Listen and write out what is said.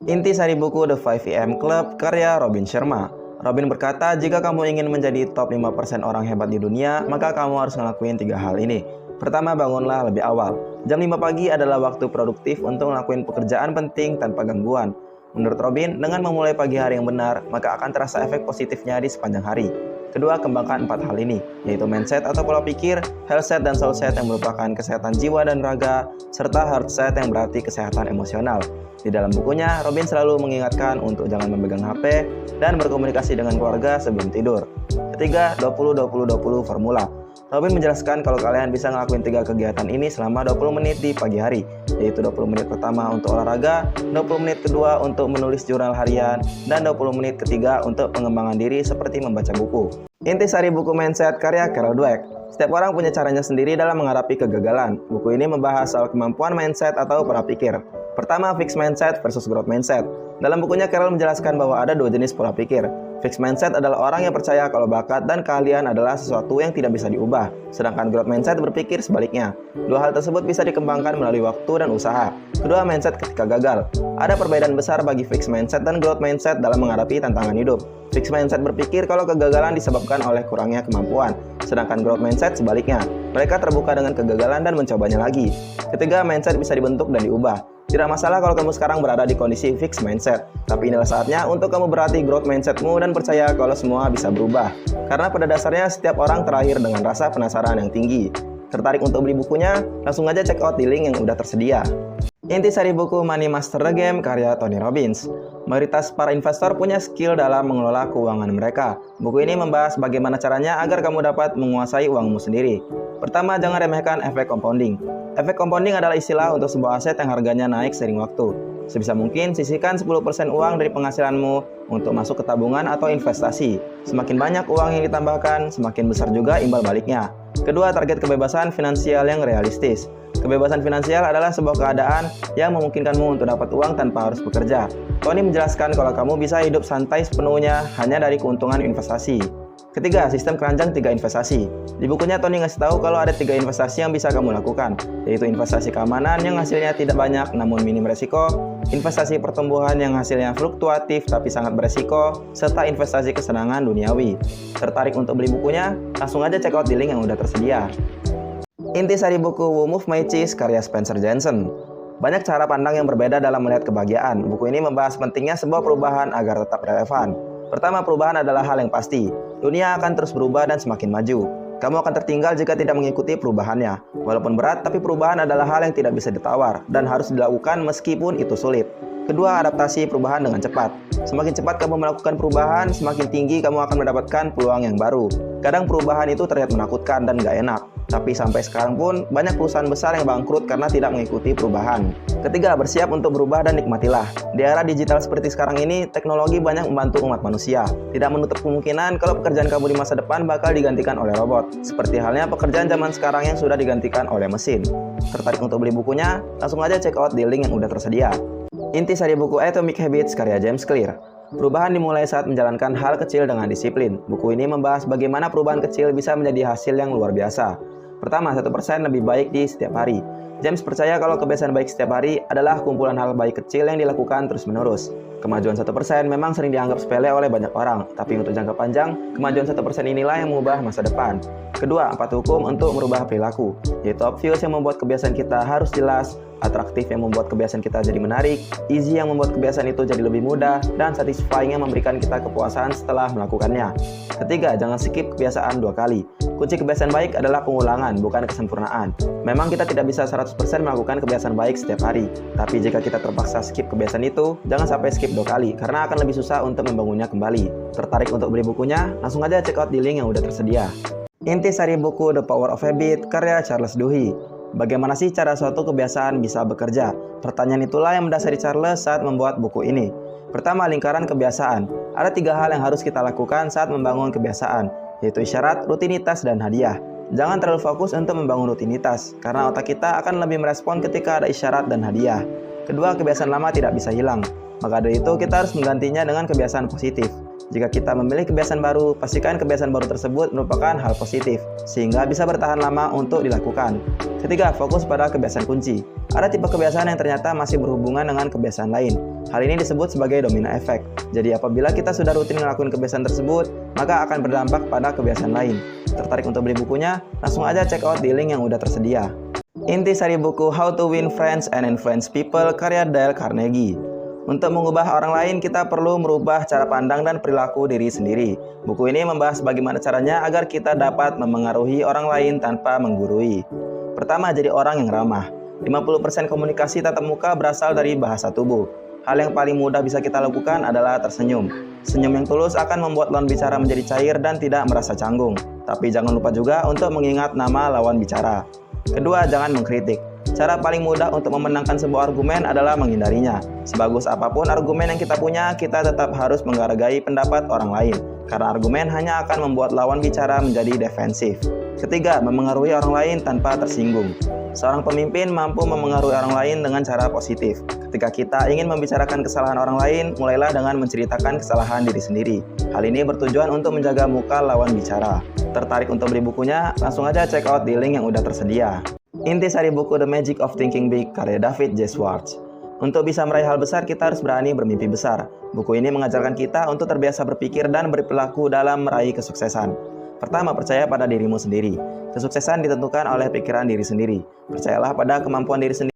Intisari buku The 5am Club karya Robin Sharma. Robin berkata, jika kamu ingin menjadi top 5% orang hebat di dunia, maka kamu harus ngelakuin 3 hal ini. Pertama, bangunlah lebih awal. Jam 5 pagi adalah waktu produktif untuk ngelakuin pekerjaan penting tanpa gangguan. Menurut Robin, dengan memulai pagi hari yang benar, maka akan terasa efek positifnya di sepanjang hari. Kedua, kembangkan 4 hal ini, yaitu mindset atau pola pikir, health set dan soul set yang merupakan kesehatan jiwa dan raga, serta heart set yang berarti kesehatan emosional. Di dalam bukunya, Robin selalu mengingatkan untuk jangan memegang HP dan berkomunikasi dengan keluarga sebelum tidur. Ketiga, 20-20-20 formula. Robin menjelaskan kalau kalian bisa ngelakuin 3 kegiatan ini selama 20 menit di pagi hari, yaitu 20 menit pertama untuk olahraga, 20 menit kedua untuk menulis jurnal harian, dan 20 menit ketiga untuk pengembangan diri seperti membaca buku. Intisari buku Mindset karya Carol Dweck. Setiap orang punya caranya sendiri dalam menghadapi kegagalan. Buku ini membahas soal kemampuan mindset atau pola pikir. Pertama, fixed mindset versus growth mindset. Dalam bukunya, Carol menjelaskan bahwa ada 2 jenis pola pikir. Fixed mindset adalah orang yang percaya kalau bakat dan keahlian adalah sesuatu yang tidak bisa diubah. Sedangkan growth mindset berpikir sebaliknya. 2 hal tersebut bisa dikembangkan melalui waktu dan usaha. Kedua, mindset ketika gagal. Ada perbedaan besar bagi fixed mindset dan growth mindset dalam menghadapi tantangan hidup. Fixed mindset berpikir kalau kegagalan disebabkan oleh kurangnya kemampuan. Sedangkan growth mindset sebaliknya. Mereka terbuka dengan kegagalan dan mencobanya lagi. Ketiga, mindset bisa dibentuk dan diubah. Tidak masalah kalau kamu sekarang berada di kondisi fixed mindset, tapi inilah saatnya untuk kamu berlatih growth mindsetmu dan percaya kalau semua bisa berubah. Karena pada dasarnya setiap orang terlahir dengan rasa penasaran yang tinggi. Tertarik untuk beli bukunya? Langsung aja check out di link yang udah tersedia. Intisari buku Money Master the Game karya Tony Robbins. Mayoritas para investor punya skill dalam mengelola keuangan mereka. Buku ini membahas bagaimana caranya agar kamu dapat menguasai uangmu sendiri. Pertama, jangan remehkan efek compounding. Efek compounding adalah istilah untuk sebuah aset yang harganya naik seiring waktu. Sebisa mungkin, sisihkan 10% uang dari penghasilanmu untuk masuk ke tabungan atau investasi. Semakin banyak uang yang ditambahkan, semakin besar juga imbal baliknya. Kedua, target kebebasan finansial yang realistis. Kebebasan finansial adalah sebuah keadaan yang memungkinkanmu untuk dapat uang tanpa harus bekerja. Tony menjelaskan kalau kamu bisa hidup santai sepenuhnya hanya dari keuntungan investasi. Ketiga, sistem keranjang 3 investasi. Di bukunya Tony ngasih tahu kalau ada 3 investasi yang bisa kamu lakukan, yaitu investasi keamanan yang hasilnya tidak banyak namun minim resiko, investasi pertumbuhan yang hasilnya fluktuatif tapi sangat beresiko, serta investasi kesenangan duniawi. Tertarik untuk beli bukunya? Langsung aja check out di link yang udah tersedia. Intisari buku Who Moved My Cheese karya Spencer Johnson. Banyak cara pandang yang berbeda dalam melihat kebahagiaan. Buku ini membahas pentingnya sebuah perubahan agar tetap relevan. Pertama, perubahan adalah hal yang pasti. Dunia akan terus berubah dan semakin maju. Kamu akan tertinggal jika tidak mengikuti perubahannya. Walaupun berat, tapi perubahan adalah hal yang tidak bisa ditawar dan harus dilakukan meskipun itu sulit. Kedua, adaptasi perubahan dengan cepat. Semakin cepat kamu melakukan perubahan, semakin tinggi kamu akan mendapatkan peluang yang baru. Kadang perubahan itu terlihat menakutkan dan gak enak. Tapi sampai sekarang pun, banyak perusahaan besar yang bangkrut karena tidak mengikuti perubahan. Ketiga, bersiap untuk berubah dan nikmatilah. Di era digital seperti sekarang ini, teknologi banyak membantu umat manusia. Tidak menutup kemungkinan kalau pekerjaan kamu di masa depan bakal digantikan oleh robot. Seperti halnya pekerjaan zaman sekarang yang sudah digantikan oleh mesin. Tertarik untuk beli bukunya? Langsung aja check out di link yang udah tersedia. Intisari buku Atomic Habits karya James Clear. Perubahan dimulai saat menjalankan hal kecil dengan disiplin. Buku ini membahas bagaimana perubahan kecil bisa menjadi hasil yang luar biasa. Pertama, 1% lebih baik di setiap hari. James percaya kalau kebiasaan baik setiap hari adalah kumpulan hal baik kecil yang dilakukan terus-menerus. Kemajuan 1% memang sering dianggap sepele oleh banyak orang, tapi untuk jangka panjang, kemajuan 1% inilah yang mengubah masa depan. Kedua, 4 hukum untuk merubah perilaku, yaitu obvious yang membuat kebiasaan kita harus jelas, atraktif yang membuat kebiasaan kita jadi menarik, easy yang membuat kebiasaan itu jadi lebih mudah, dan satisfying yang memberikan kita kepuasan setelah melakukannya. Ketiga, jangan skip kebiasaan 2 kali. Kunci kebiasaan baik adalah pengulangan, bukan kesempurnaan. Memang kita tidak bisa 100% melakukan kebiasaan baik setiap hari, tapi jika kita terpaksa skip kebiasaan itu, jangan sampai skip 2 kali, karena akan lebih susah untuk membangunnya kembali. Tertarik untuk beli bukunya? Langsung aja check out di link yang udah tersedia. Intisari buku The Power of Habit karya Charles Duhigg. Bagaimana sih cara suatu kebiasaan bisa bekerja? Pertanyaan itulah yang mendasari Charles saat membuat buku ini. Pertama, lingkaran kebiasaan. Ada 3 hal yang harus kita lakukan saat membangun kebiasaan, yaitu isyarat, rutinitas, dan hadiah. Jangan terlalu fokus untuk membangun rutinitas, karena otak kita akan lebih merespon ketika ada isyarat dan hadiah. Kedua, kebiasaan lama tidak bisa hilang. Maka dari itu, kita harus menggantinya dengan kebiasaan positif. Jika kita memilih kebiasaan baru, pastikan kebiasaan baru tersebut merupakan hal positif, sehingga bisa bertahan lama untuk dilakukan. Ketiga, fokus pada kebiasaan kunci. Ada tipe kebiasaan yang ternyata masih berhubungan dengan kebiasaan lain. Hal ini disebut sebagai domino effect. Jadi apabila kita sudah rutin melakukan kebiasaan tersebut, maka akan berdampak pada kebiasaan lain. Tertarik untuk beli bukunya? Langsung aja check out di link yang udah tersedia. Intisari buku How to Win Friends and Influence People karya Dale Carnegie. Untuk mengubah orang lain, kita perlu merubah cara pandang dan perilaku diri sendiri. Buku ini membahas bagaimana caranya agar kita dapat memengaruhi orang lain tanpa menggurui. Pertama, jadi orang yang ramah. 50% komunikasi tatap muka berasal dari bahasa tubuh. Hal yang paling mudah bisa kita lakukan adalah tersenyum. Senyum yang tulus akan membuat lawan bicara menjadi cair dan tidak merasa canggung. Tapi jangan lupa juga untuk mengingat nama lawan bicara. Kedua, jangan mengkritik. Cara paling mudah untuk memenangkan sebuah argumen adalah menghindarinya. Sebagus apapun argumen yang kita punya, kita tetap harus menghargai pendapat orang lain. Karena argumen hanya akan membuat lawan bicara menjadi defensif. Ketiga, memengaruhi orang lain tanpa tersinggung. Seorang pemimpin mampu memengaruhi orang lain dengan cara positif. Ketika kita ingin membicarakan kesalahan orang lain, mulailah dengan menceritakan kesalahan diri sendiri. Hal ini bertujuan untuk menjaga muka lawan bicara. Tertarik untuk beli bukunya? Langsung aja check out di link yang udah tersedia. Intisari buku The Magic of Thinking Big karya David J. Schwartz. Untuk bisa meraih hal besar, kita harus berani bermimpi besar. Buku ini mengajarkan kita untuk terbiasa berpikir dan berperilaku dalam meraih kesuksesan. Pertama, percaya pada dirimu sendiri. Kesuksesan ditentukan oleh pikiran diri sendiri. Percayalah pada kemampuan diri sendiri.